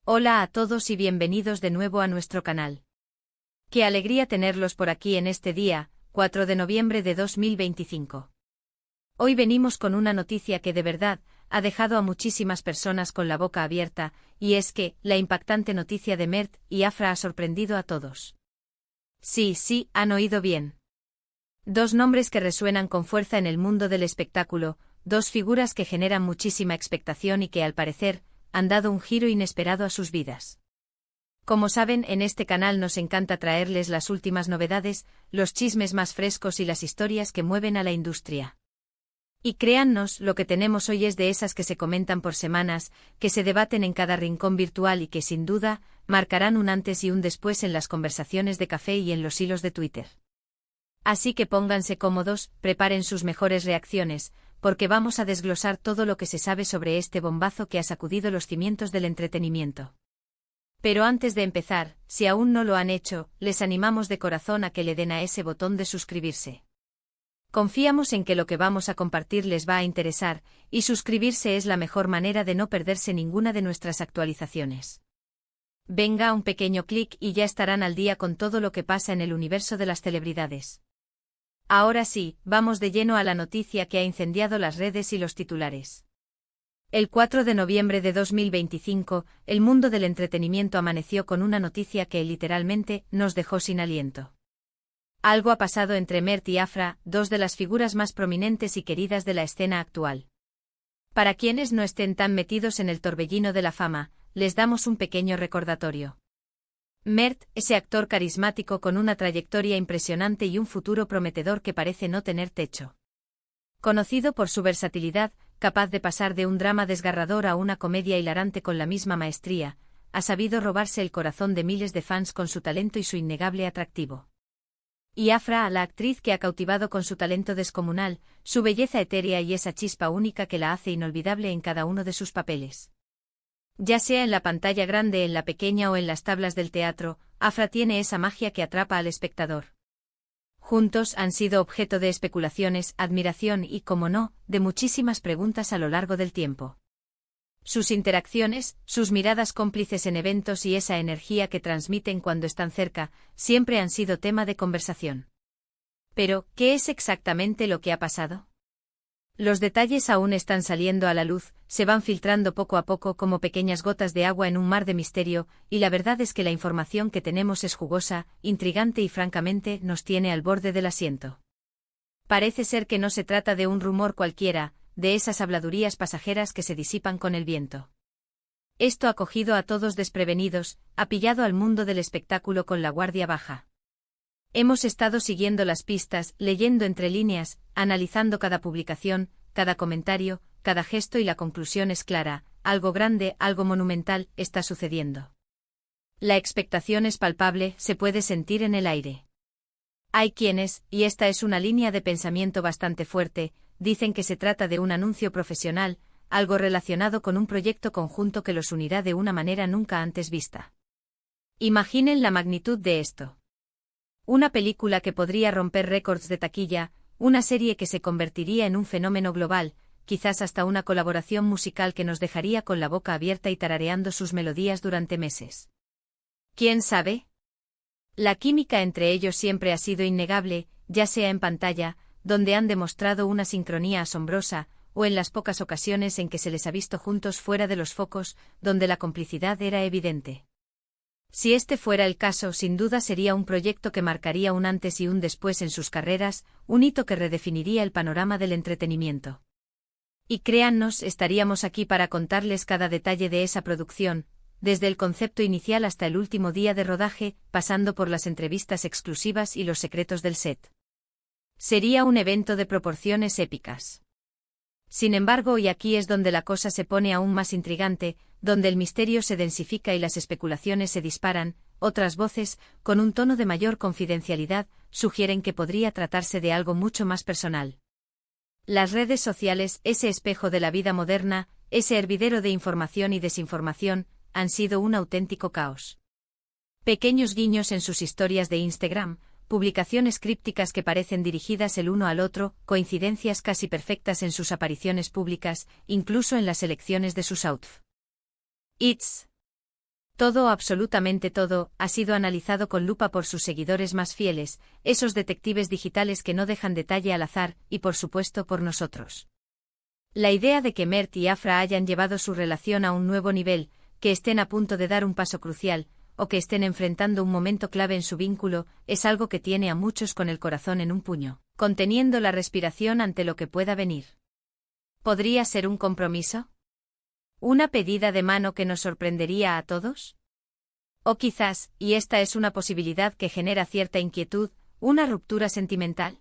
Hola a todos y bienvenidos de nuevo a nuestro canal. Qué alegría tenerlos por aquí en este día, 4 de noviembre de 2025. Hoy venimos con una noticia que de verdad ha dejado a muchísimas personas con la boca abierta, y es que la impactante noticia de Mert y Afra ha sorprendido a todos. Sí, han oído bien. Dos nombres que resuenan con fuerza en el mundo del espectáculo, dos figuras que generan muchísima expectación y que al parecer han dado un giro inesperado a sus vidas. Como saben, en este canal nos encanta traerles las últimas novedades, los chismes más frescos y las historias que mueven a la industria. Y créannos, lo que tenemos hoy es de esas que se comentan por semanas, que se debaten en cada rincón virtual y que sin duda marcarán un antes y un después en las conversaciones de café y en los hilos de Twitter. Así que pónganse cómodos, preparen sus mejores reacciones, porque vamos a desglosar todo lo que se sabe sobre este bombazo que ha sacudido los cimientos del entretenimiento. Pero antes de empezar, si aún no lo han hecho, les animamos de corazón a que le den a ese botón de suscribirse. Confiamos en que lo que vamos a compartir les va a interesar, y suscribirse es la mejor manera de no perderse ninguna de nuestras actualizaciones. Venga, un pequeño clic y ya estarán al día con todo lo que pasa en el universo de las celebridades. Ahora sí, vamos de lleno a la noticia que ha incendiado las redes y los titulares. El 4 de noviembre de 2025, el mundo del entretenimiento amaneció con una noticia que literalmente nos dejó sin aliento. Algo ha pasado entre Mert y Afra, dos de las figuras más prominentes y queridas de la escena actual. Para quienes no estén tan metidos en el torbellino de la fama, les damos un pequeño recordatorio. Mert, ese actor carismático con una trayectoria impresionante y un futuro prometedor que parece no tener techo. Conocido por su versatilidad, capaz de pasar de un drama desgarrador a una comedia hilarante con la misma maestría, ha sabido robarse el corazón de miles de fans con su talento y su innegable atractivo. Y Afra, la actriz que ha cautivado con su talento descomunal, su belleza etérea y esa chispa única que la hace inolvidable en cada uno de sus papeles. Ya sea en la pantalla grande, en la pequeña o en las tablas del teatro, Afra tiene esa magia que atrapa al espectador. Juntos han sido objeto de especulaciones, admiración y, como no, de muchísimas preguntas a lo largo del tiempo. Sus interacciones, sus miradas cómplices en eventos y esa energía que transmiten cuando están cerca, siempre han sido tema de conversación. Pero, ¿qué es exactamente lo que ha pasado? Los detalles aún están saliendo a la luz, se van filtrando poco a poco como pequeñas gotas de agua en un mar de misterio, y la verdad es que la información que tenemos es jugosa, intrigante y francamente nos tiene al borde del asiento. Parece ser que no se trata de un rumor cualquiera, de esas habladurías pasajeras que se disipan con el viento. Esto ha cogido a todos desprevenidos, ha pillado al mundo del espectáculo con la guardia baja. Hemos estado siguiendo las pistas, leyendo entre líneas, analizando cada publicación, cada comentario, cada gesto y la conclusión es clara, algo grande, algo monumental, está sucediendo. La expectación es palpable, se puede sentir en el aire. Hay quienes, y esta es una línea de pensamiento bastante fuerte, dicen que se trata de un anuncio profesional, algo relacionado con un proyecto conjunto que los unirá de una manera nunca antes vista. Imaginen la magnitud de esto. Una película que podría romper récords de taquilla, una serie que se convertiría en un fenómeno global, quizás hasta una colaboración musical que nos dejaría con la boca abierta y tarareando sus melodías durante meses. ¿Quién sabe? La química entre ellos siempre ha sido innegable, ya sea en pantalla, donde han demostrado una sincronía asombrosa, o en las pocas ocasiones en que se les ha visto juntos fuera de los focos, donde la complicidad era evidente. Si este fuera el caso, sin duda sería un proyecto que marcaría un antes y un después en sus carreras, un hito que redefiniría el panorama del entretenimiento. Y créannos, estaríamos aquí para contarles cada detalle de esa producción, desde el concepto inicial hasta el último día de rodaje, pasando por las entrevistas exclusivas y los secretos del set. Sería un evento de proporciones épicas. Sin embargo, y aquí es donde la cosa se pone aún más intrigante, donde el misterio se densifica y las especulaciones se disparan, otras voces, con un tono de mayor confidencialidad, sugieren que podría tratarse de algo mucho más personal. Las redes sociales, ese espejo de la vida moderna, ese hervidero de información y desinformación, han sido un auténtico caos. Pequeños guiños en sus historias de Instagram, publicaciones crípticas que parecen dirigidas el uno al otro, coincidencias casi perfectas en sus apariciones públicas, incluso en las elecciones de sus outfits. Todo, absolutamente todo, ha sido analizado con lupa por sus seguidores más fieles, esos detectives digitales que no dejan detalle al azar, y por supuesto por nosotros. La idea de que Mert y Afra hayan llevado su relación a un nuevo nivel, que estén a punto de dar un paso crucial, o que estén enfrentando un momento clave en su vínculo, es algo que tiene a muchos con el corazón en un puño, conteniendo la respiración ante lo que pueda venir. ¿Podría ser un compromiso? ¿Una pedida de mano que nos sorprendería a todos? O quizás, y esta es una posibilidad que genera cierta inquietud, una ruptura sentimental.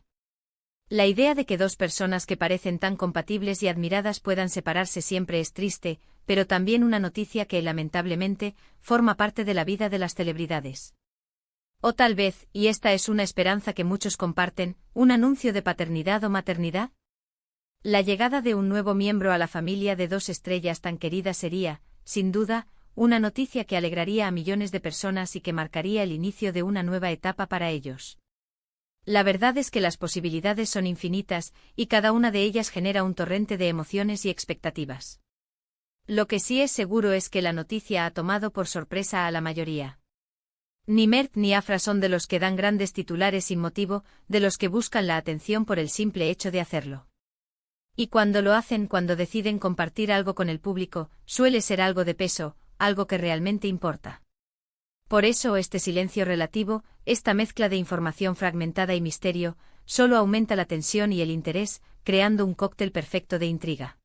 La idea de que dos personas que parecen tan compatibles y admiradas puedan separarse siempre es triste, pero también una noticia que, lamentablemente, forma parte de la vida de las celebridades. O tal vez, y esta es una esperanza que muchos comparten, un anuncio de paternidad o maternidad. La llegada de un nuevo miembro a la familia de dos estrellas tan queridas sería, sin duda, una noticia que alegraría a millones de personas y que marcaría el inicio de una nueva etapa para ellos. La verdad es que las posibilidades son infinitas, y cada una de ellas genera un torrente de emociones y expectativas. Lo que sí es seguro es que la noticia ha tomado por sorpresa a la mayoría. Ni Mert ni Afra son de los que dan grandes titulares sin motivo, de los que buscan la atención por el simple hecho de hacerlo. Y cuando lo hacen, cuando deciden compartir algo con el público, suele ser algo de peso, algo que realmente importa. Por eso este silencio relativo, esta mezcla de información fragmentada y misterio, solo aumenta la tensión y el interés, creando un cóctel perfecto de intriga.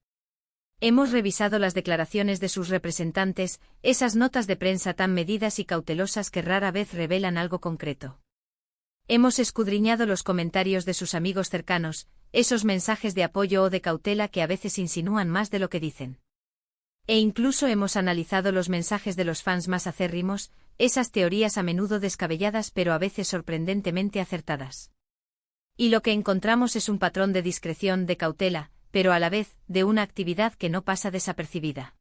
Hemos revisado las declaraciones de sus representantes, esas notas de prensa tan medidas y cautelosas que rara vez revelan algo concreto. Hemos escudriñado los comentarios de sus amigos cercanos, esos mensajes de apoyo o de cautela que a veces insinúan más de lo que dicen. E incluso hemos analizado los mensajes de los fans más acérrimos, esas teorías a menudo descabelladas pero a veces sorprendentemente acertadas. Y lo que encontramos es un patrón de discreción, de cautela, pero a la vez, de una actividad que no pasa desapercibida.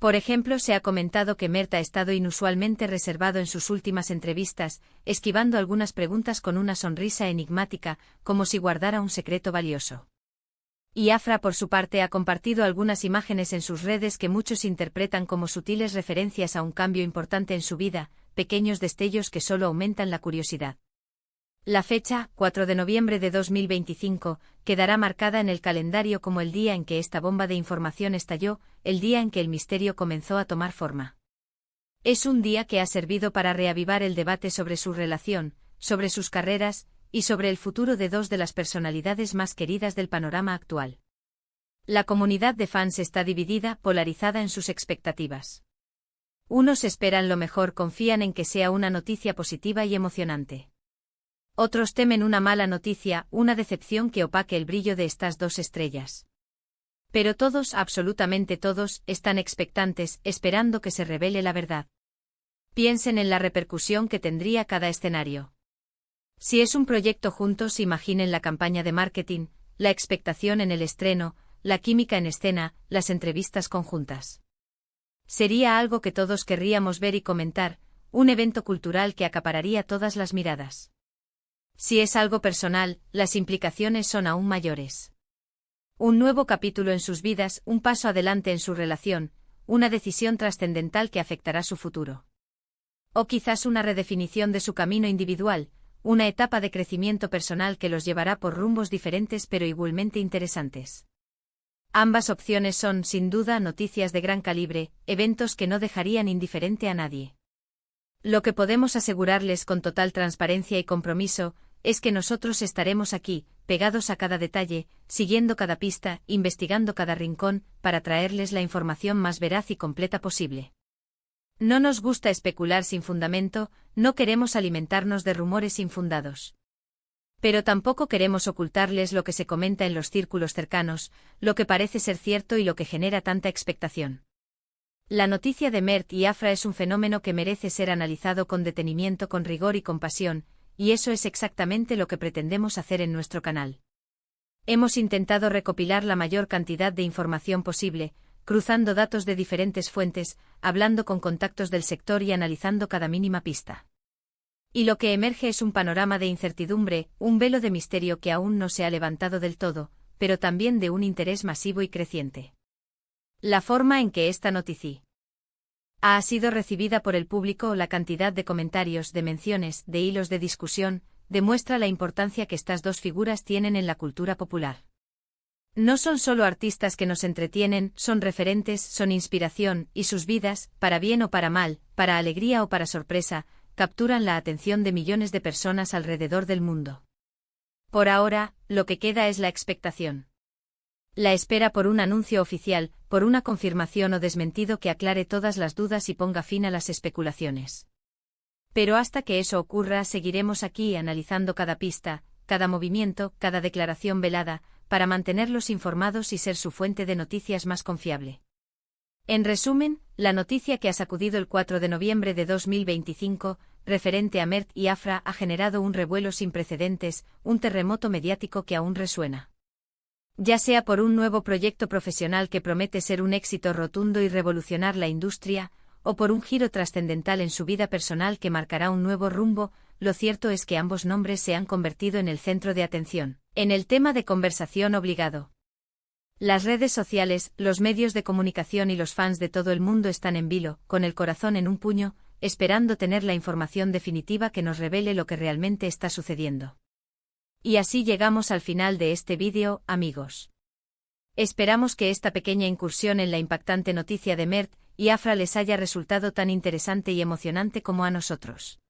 Por ejemplo, se ha comentado que Mert ha estado inusualmente reservado en sus últimas entrevistas, esquivando algunas preguntas con una sonrisa enigmática, como si guardara un secreto valioso. Y Afra, por su parte, ha compartido algunas imágenes en sus redes que muchos interpretan como sutiles referencias a un cambio importante en su vida, pequeños destellos que solo aumentan la curiosidad. La fecha, 4 de noviembre de 2025, quedará marcada en el calendario como el día en que esta bomba de información estalló, el día en que el misterio comenzó a tomar forma. Es un día que ha servido para reavivar el debate sobre su relación, sobre sus carreras, y sobre el futuro de dos de las personalidades más queridas del panorama actual. La comunidad de fans está dividida, polarizada en sus expectativas. Unos esperan lo mejor, confían en que sea una noticia positiva y emocionante. Otros temen una mala noticia, una decepción que opaque el brillo de estas dos estrellas. Pero todos, absolutamente todos, están expectantes, esperando que se revele la verdad. Piensen en la repercusión que tendría cada escenario. Si es un proyecto juntos, imaginen la campaña de marketing, la expectación en el estreno, la química en escena, las entrevistas conjuntas. Sería algo que todos querríamos ver y comentar, un evento cultural que acapararía todas las miradas. Si es algo personal, las implicaciones son aún mayores. Un nuevo capítulo en sus vidas, un paso adelante en su relación, una decisión trascendental que afectará su futuro. O quizás una redefinición de su camino individual, una etapa de crecimiento personal que los llevará por rumbos diferentes pero igualmente interesantes. Ambas opciones son, sin duda, noticias de gran calibre, eventos que no dejarían indiferente a nadie. Lo que podemos asegurarles con total transparencia y compromiso, es que nosotros estaremos aquí, pegados a cada detalle, siguiendo cada pista, investigando cada rincón, para traerles la información más veraz y completa posible. No nos gusta especular sin fundamento, no queremos alimentarnos de rumores infundados. Pero tampoco queremos ocultarles lo que se comenta en los círculos cercanos, lo que parece ser cierto y lo que genera tanta expectación. La noticia de Mert y Afra es un fenómeno que merece ser analizado con detenimiento, con rigor y compasión, y eso es exactamente lo que pretendemos hacer en nuestro canal. Hemos intentado recopilar la mayor cantidad de información posible, cruzando datos de diferentes fuentes, hablando con contactos del sector y analizando cada mínima pista. Y lo que emerge es un panorama de incertidumbre, un velo de misterio que aún no se ha levantado del todo, pero también de un interés masivo y creciente. La forma en que esta noticia Ha sido recibida por el público. La cantidad de comentarios, de menciones, de hilos de discusión, demuestra la importancia que estas dos figuras tienen en la cultura popular. No son solo artistas que nos entretienen, son referentes, son inspiración, y sus vidas, para bien o para mal, para alegría o para sorpresa, capturan la atención de millones de personas alrededor del mundo. Por ahora, lo que queda es la expectación. La espera por un anuncio oficial, por una confirmación o desmentido que aclare todas las dudas y ponga fin a las especulaciones. Pero hasta que eso ocurra, seguiremos aquí analizando cada pista, cada movimiento, cada declaración velada, para mantenerlos informados y ser su fuente de noticias más confiable. En resumen, la noticia que ha sacudido el 4 de noviembre de 2025, referente a Mert y Afra, ha generado un revuelo sin precedentes, un terremoto mediático que aún resuena. Ya sea por un nuevo proyecto profesional que promete ser un éxito rotundo y revolucionar la industria, o por un giro trascendental en su vida personal que marcará un nuevo rumbo, lo cierto es que ambos nombres se han convertido en el centro de atención, en el tema de conversación obligado. Las redes sociales, los medios de comunicación y los fans de todo el mundo están en vilo, con el corazón en un puño, esperando tener la información definitiva que nos revele lo que realmente está sucediendo. Y así llegamos al final de este vídeo, amigos. Esperamos que esta pequeña incursión en la impactante noticia de Mert y Afra les haya resultado tan interesante y emocionante como a nosotros.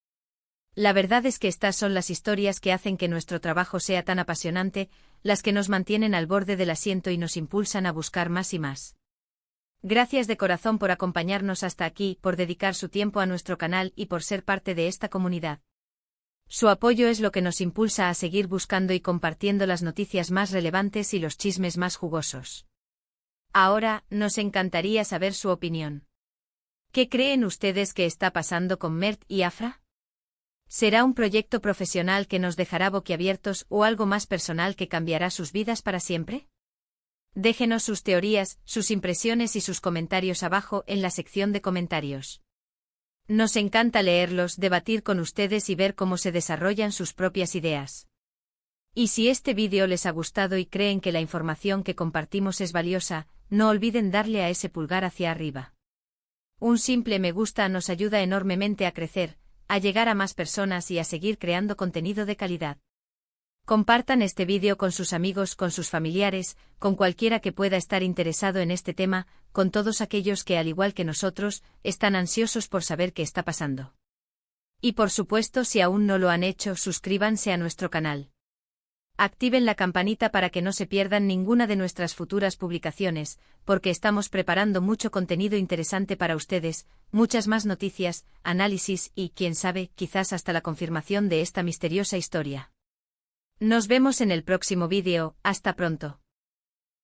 La verdad es que estas son las historias que hacen que nuestro trabajo sea tan apasionante, las que nos mantienen al borde del asiento y nos impulsan a buscar más y más. Gracias de corazón por acompañarnos hasta aquí, por dedicar su tiempo a nuestro canal y por ser parte de esta comunidad. Su apoyo es lo que nos impulsa a seguir buscando y compartiendo las noticias más relevantes y los chismes más jugosos. Ahora, nos encantaría saber su opinión. ¿Qué creen ustedes que está pasando con Mert y Afra? ¿Será un proyecto profesional que nos dejará boquiabiertos o algo más personal que cambiará sus vidas para siempre? Déjenos sus teorías, sus impresiones y sus comentarios abajo en la sección de comentarios. Nos encanta leerlos, debatir con ustedes y ver cómo se desarrollan sus propias ideas. Y si este vídeo les ha gustado y creen que la información que compartimos es valiosa, no olviden darle a ese pulgar hacia arriba. Un simple me gusta nos ayuda enormemente a crecer, a llegar a más personas y a seguir creando contenido de calidad. Compartan este vídeo con sus amigos, con sus familiares, con cualquiera que pueda estar interesado en este tema, con todos aquellos que, al igual que nosotros, están ansiosos por saber qué está pasando. Y por supuesto, si aún no lo han hecho, suscríbanse a nuestro canal. Activen la campanita para que no se pierdan ninguna de nuestras futuras publicaciones, porque estamos preparando mucho contenido interesante para ustedes, muchas más noticias, análisis y, quién sabe, quizás hasta la confirmación de esta misteriosa historia. Nos vemos en el próximo vídeo, hasta pronto.